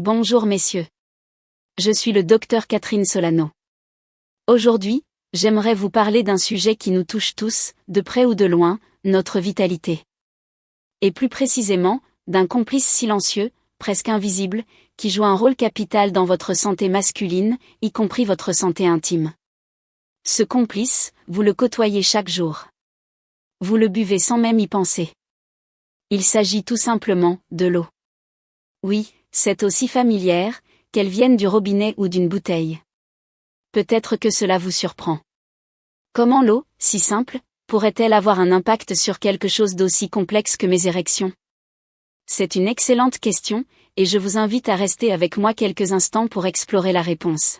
Bonjour messieurs. Je suis le docteur Catherine Solano. Aujourd'hui, j'aimerais vous parler d'un sujet qui nous touche tous, de près ou de loin, notre vitalité. Et plus précisément, d'un complice silencieux, presque invisible, qui joue un rôle capital dans votre santé masculine, y compris votre santé intime. Ce complice, vous le côtoyez chaque jour. Vous le buvez sans même y penser. Il s'agit tout simplement de l'eau. Oui, cette eau si familière, qu'elle vienne du robinet ou d'une bouteille. Peut-être que cela vous surprend. Comment l'eau, si simple, pourrait-elle avoir un impact sur quelque chose d'aussi complexe que mes érections? C'est une excellente question, et je vous invite à rester avec moi quelques instants pour explorer la réponse.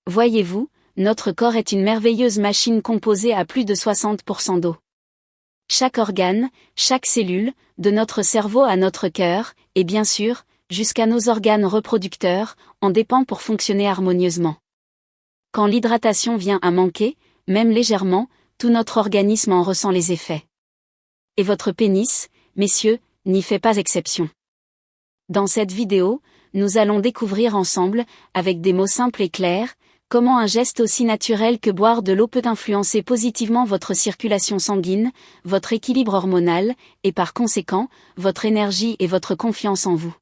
Voyez-vous, notre corps est une merveilleuse machine composée à plus de 60% d'eau. Chaque organe, chaque cellule, de notre cerveau à notre cœur, et bien sûr, jusqu'à nos organes reproducteurs, en dépend pour fonctionner harmonieusement. Quand l'hydratation vient à manquer, même légèrement, tout notre organisme en ressent les effets. Et votre pénis, messieurs, n'y fait pas exception. Dans cette vidéo, nous allons découvrir ensemble, avec des mots simples et clairs, comment un geste aussi naturel que boire de l'eau peut influencer positivement votre circulation sanguine, votre équilibre hormonal, et par conséquent, votre énergie et votre confiance en vous.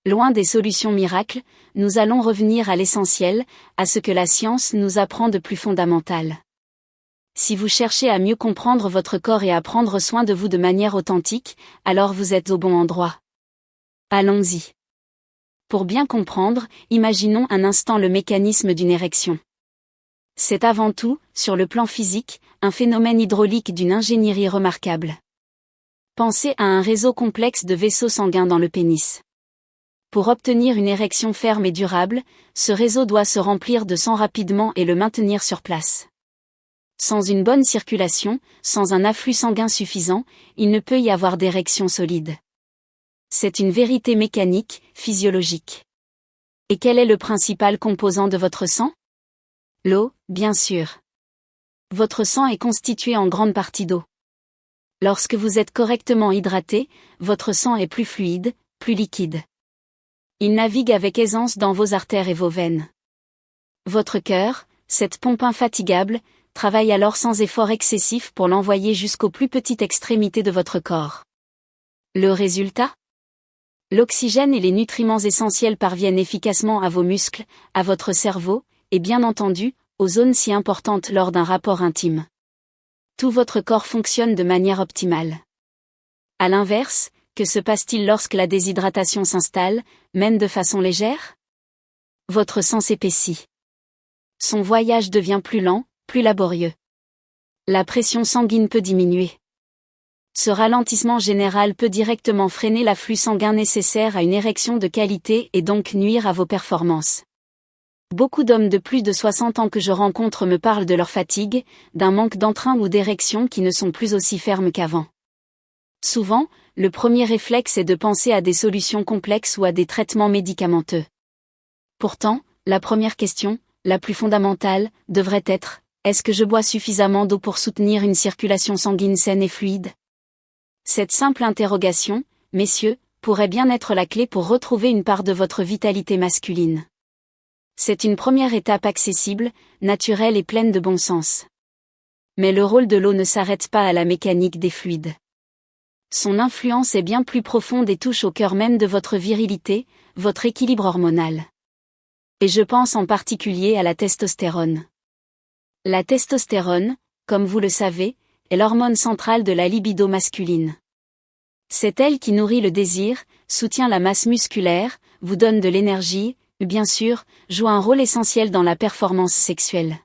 Loin des solutions miracles, nous allons revenir à l'essentiel, à ce que la science nous apprend de plus fondamental. Si vous cherchez à mieux comprendre votre corps et à prendre soin de vous de manière authentique, alors vous êtes au bon endroit. Allons-y. Pour bien comprendre, imaginons un instant le mécanisme d'une érection. C'est avant tout, sur le plan physique, un phénomène hydraulique d'une ingénierie remarquable. Pensez à un réseau complexe de vaisseaux sanguins dans le pénis. Pour obtenir une érection ferme et durable, ce réseau doit se remplir de sang rapidement et le maintenir sur place. Sans une bonne circulation, sans un afflux sanguin suffisant, il ne peut y avoir d'érection solide. C'est une vérité mécanique, physiologique. Et quel est le principal composant de votre sang? L'eau, bien sûr. Votre sang est constitué en grande partie d'eau. Lorsque vous êtes correctement hydraté, votre sang est plus fluide, plus liquide. Il navigue avec aisance dans vos artères et vos veines. Votre cœur, cette pompe infatigable, travaille alors sans effort excessif pour l'envoyer jusqu'aux plus petites extrémités de votre corps. Le résultat? L'oxygène et les nutriments essentiels parviennent efficacement à vos muscles, à votre cerveau, et bien entendu, aux zones si importantes lors d'un rapport intime. Tout votre corps fonctionne de manière optimale. À l'inverse, que se passe-t-il lorsque la déshydratation s'installe, même de façon légère? Votre sang s'épaissit. Son voyage devient plus lent, plus laborieux. La pression sanguine peut diminuer. Ce ralentissement général peut directement freiner l'afflux sanguin nécessaire à une érection de qualité et donc nuire à vos performances. Beaucoup d'hommes de plus de 60 ans que je rencontre me parlent de leur fatigue, d'un manque d'entrain ou d'érection qui ne sont plus aussi fermes qu'avant. Souvent, le premier réflexe est de penser à des solutions complexes ou à des traitements médicamenteux. Pourtant, la première question, la plus fondamentale, devrait être: est-ce que je bois suffisamment d'eau pour soutenir une circulation sanguine saine et fluide? Cette simple interrogation, messieurs, pourrait bien être la clé pour retrouver une part de votre vitalité masculine. C'est une première étape accessible, naturelle et pleine de bon sens. Mais le rôle de l'eau ne s'arrête pas à la mécanique des fluides. Son influence est bien plus profonde et touche au cœur même de votre virilité, votre équilibre hormonal. Et je pense en particulier à la testostérone. La testostérone, comme vous le savez, est l'hormone centrale de la libido masculine. C'est elle qui nourrit le désir, soutient la masse musculaire, vous donne de l'énergie, et bien sûr, joue un rôle essentiel dans la performance sexuelle.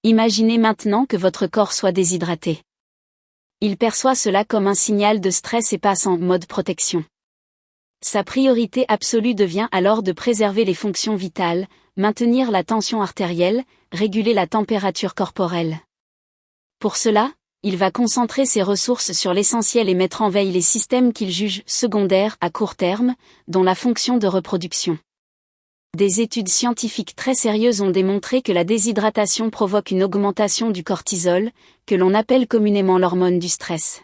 Imaginez maintenant que votre corps soit déshydraté. Il perçoit cela comme un signal de stress et passe en mode protection. Sa priorité absolue devient alors de préserver les fonctions vitales, maintenir la tension artérielle, réguler la température corporelle. Pour cela, il va concentrer ses ressources sur l'essentiel et mettre en veille les systèmes qu'il juge secondaires à court terme, dont la fonction de reproduction. Des études scientifiques très sérieuses ont démontré que la déshydratation provoque une augmentation du cortisol, que l'on appelle communément l'hormone du stress.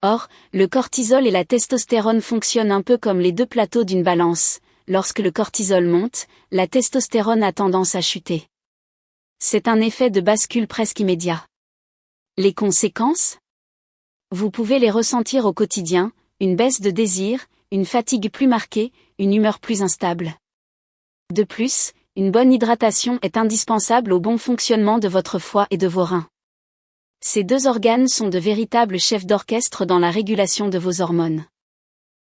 Or, le cortisol et la testostérone fonctionnent un peu comme les deux plateaux d'une balance. Lorsque le cortisol monte, la testostérone a tendance à chuter. C'est un effet de bascule presque immédiat. Les conséquences ? Vous pouvez les ressentir au quotidien, une baisse de désir, une fatigue plus marquée, une humeur plus instable. De plus, une bonne hydratation est indispensable au bon fonctionnement de votre foie et de vos reins. Ces deux organes sont de véritables chefs d'orchestre dans la régulation de vos hormones.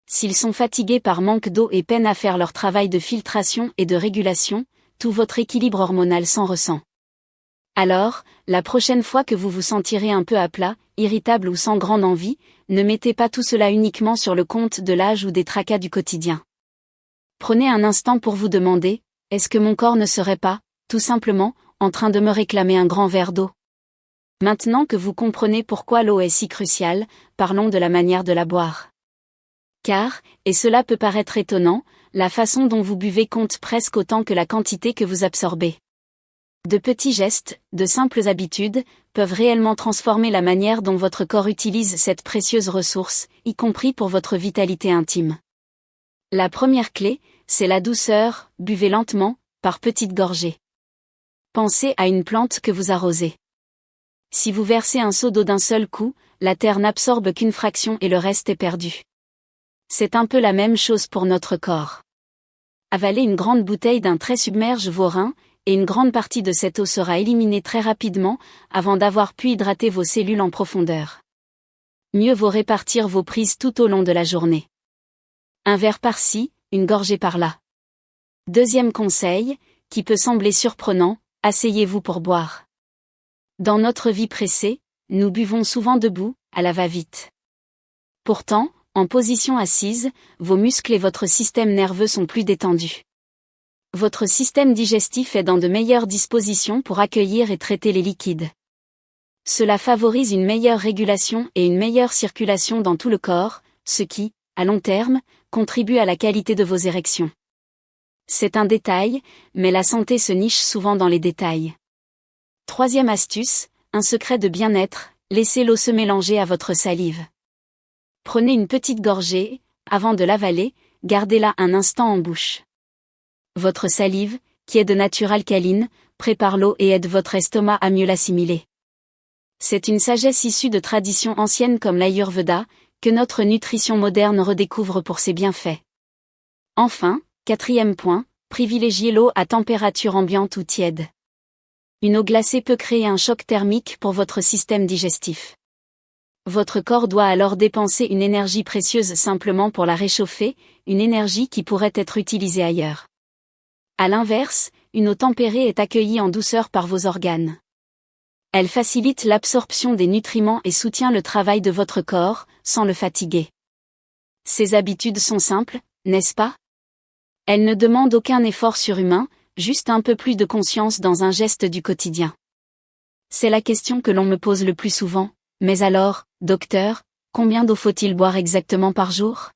S'ils sont fatigués par manque d'eau et peinent à faire leur travail de filtration et de régulation, tout votre équilibre hormonal s'en ressent. Alors, la prochaine fois que vous vous sentirez un peu à plat, irritable ou sans grande envie, ne mettez pas tout cela uniquement sur le compte de l'âge ou des tracas du quotidien. Prenez un instant pour vous demander, est-ce que mon corps ne serait pas, tout simplement, en train de me réclamer un grand verre d'eau ? Maintenant que vous comprenez pourquoi l'eau est si cruciale, parlons de la manière de la boire. Car, et cela peut paraître étonnant, la façon dont vous buvez compte presque autant que la quantité que vous absorbez. De petits gestes, de simples habitudes, peuvent réellement transformer la manière dont votre corps utilise cette précieuse ressource, y compris pour votre vitalité intime. La première clé, c'est la douceur, buvez lentement, par petites gorgées. Pensez à une plante que vous arrosez. Si vous versez un seau d'eau d'un seul coup, la terre n'absorbe qu'une fraction et le reste est perdu. C'est un peu la même chose pour notre corps. Avaler une grande bouteille d'un trait submerge vos reins, et une grande partie de cette eau sera éliminée très rapidement, avant d'avoir pu hydrater vos cellules en profondeur. Mieux vaut répartir vos prises tout au long de la journée. Un verre par-ci, une gorgée par-là. Deuxième conseil, qui peut sembler surprenant, asseyez-vous pour boire. Dans notre vie pressée, nous buvons souvent debout, à la va-vite. Pourtant, en position assise, vos muscles et votre système nerveux sont plus détendus. Votre système digestif est dans de meilleures dispositions pour accueillir et traiter les liquides. Cela favorise une meilleure régulation et une meilleure circulation dans tout le corps, ce qui, à long terme, contribue à la qualité de vos érections. C'est un détail, mais la santé se niche souvent dans les détails. Troisième astuce, un secret de bien-être, laissez l'eau se mélanger à votre salive. Prenez une petite gorgée, avant de l'avaler, gardez-la un instant en bouche. Votre salive, qui est de nature alcaline, prépare l'eau et aide votre estomac à mieux l'assimiler. C'est une sagesse issue de traditions anciennes comme l'Ayurveda, que notre nutrition moderne redécouvre pour ses bienfaits. Enfin, quatrième point, privilégiez l'eau à température ambiante ou tiède. Une eau glacée peut créer un choc thermique pour votre système digestif. Votre corps doit alors dépenser une énergie précieuse simplement pour la réchauffer, une énergie qui pourrait être utilisée ailleurs. À l'inverse, une eau tempérée est accueillie en douceur par vos organes. Elle facilite l'absorption des nutriments et soutient le travail de votre corps, sans le fatiguer. Ces habitudes sont simples, n'est-ce pas ? Elles ne demandent aucun effort surhumain, juste un peu plus de conscience dans un geste du quotidien. C'est la question que l'on me pose le plus souvent, mais alors, docteur, combien d'eau faut-il boire exactement par jour ?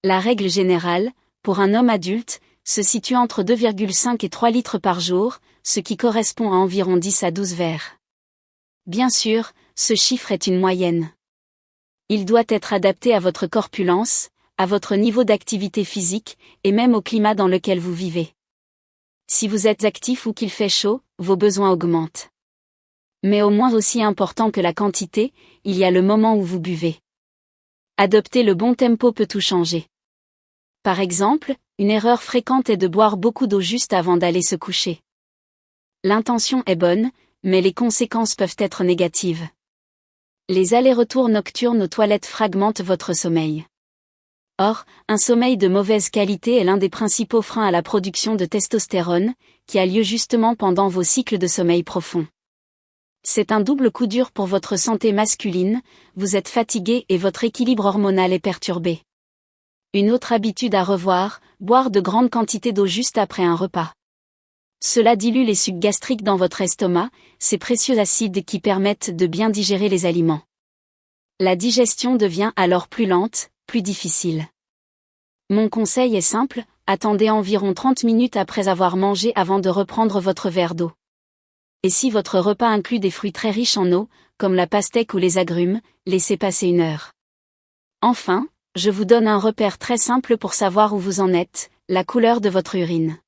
La règle générale, pour un homme adulte, se situe entre 2,5 et 3 litres par jour, ce qui correspond à environ 10 à 12 verres. Bien sûr, ce chiffre est une moyenne. Il doit être adapté à votre corpulence, à votre niveau d'activité physique, et même au climat dans lequel vous vivez. Si vous êtes actif ou qu'il fait chaud, vos besoins augmentent. Mais au moins aussi important que la quantité, il y a le moment où vous buvez. Adopter le bon tempo peut tout changer. Par exemple, une erreur fréquente est de boire beaucoup d'eau juste avant d'aller se coucher. L'intention est bonne, mais les conséquences peuvent être négatives. Les allers-retours nocturnes aux toilettes fragmentent votre sommeil. Or, un sommeil de mauvaise qualité est l'un des principaux freins à la production de testostérone, qui a lieu justement pendant vos cycles de sommeil profond. C'est un double coup dur pour votre santé masculine, vous êtes fatigué et votre équilibre hormonal est perturbé. Une autre habitude à revoir, boire de grandes quantités d'eau juste après un repas. Cela dilue les sucs gastriques dans votre estomac, ces précieux acides qui permettent de bien digérer les aliments. La digestion devient alors plus lente, plus difficile. Mon conseil est simple, attendez environ 30 minutes après avoir mangé avant de reprendre votre verre d'eau. Et si votre repas inclut des fruits très riches en eau, comme la pastèque ou les agrumes, laissez passer 1 heure. Enfin, je vous donne un repère très simple pour savoir où vous en êtes, la couleur de votre urine.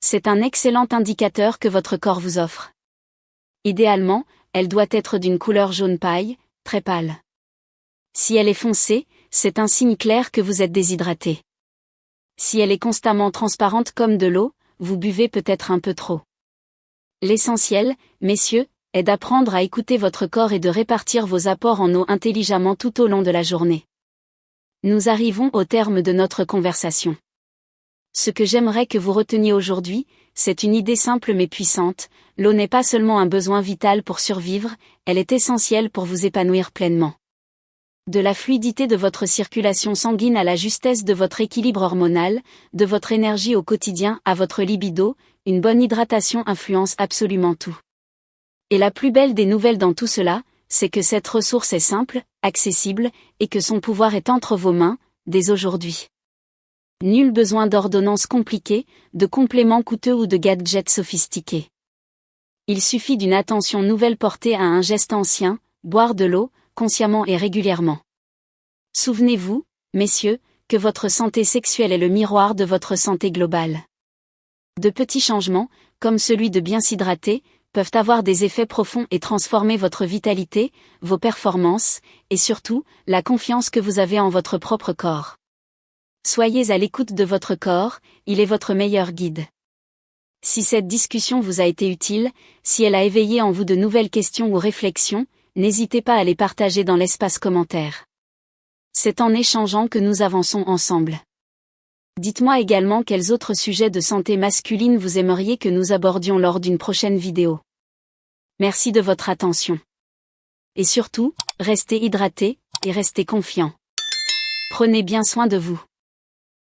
C'est un excellent indicateur que votre corps vous offre. Idéalement, elle doit être d'une couleur jaune paille, très pâle. Si elle est foncée, c'est un signe clair que vous êtes déshydraté. Si elle est constamment transparente comme de l'eau, vous buvez peut-être un peu trop. L'essentiel, messieurs, est d'apprendre à écouter votre corps et de répartir vos apports en eau intelligemment tout au long de la journée. Nous arrivons au terme de notre conversation. Ce que j'aimerais que vous reteniez aujourd'hui, c'est une idée simple mais puissante: l'eau n'est pas seulement un besoin vital pour survivre, elle est essentielle pour vous épanouir pleinement. De la fluidité de votre circulation sanguine à la justesse de votre équilibre hormonal, de votre énergie au quotidien à votre libido, une bonne hydratation influence absolument tout. Et la plus belle des nouvelles dans tout cela, c'est que cette ressource est simple, accessible, et que son pouvoir est entre vos mains, dès aujourd'hui. Nul besoin d'ordonnances compliquées, de compléments coûteux ou de gadgets sophistiqués. Il suffit d'une attention nouvelle portée à un geste ancien: boire de l'eau, consciemment et régulièrement. Souvenez-vous, messieurs, que votre santé sexuelle est le miroir de votre santé globale. De petits changements, comme celui de bien s'hydrater, peuvent avoir des effets profonds et transformer votre vitalité, vos performances, et surtout, la confiance que vous avez en votre propre corps. Soyez à l'écoute de votre corps, il est votre meilleur guide. Si cette discussion vous a été utile, si elle a éveillé en vous de nouvelles questions ou réflexions, n'hésitez pas à les partager dans l'espace commentaire. C'est en échangeant que nous avançons ensemble. Dites-moi également quels autres sujets de santé masculine vous aimeriez que nous abordions lors d'une prochaine vidéo. Merci de votre attention. Et surtout, restez hydratés, et restez confiants. Prenez bien soin de vous.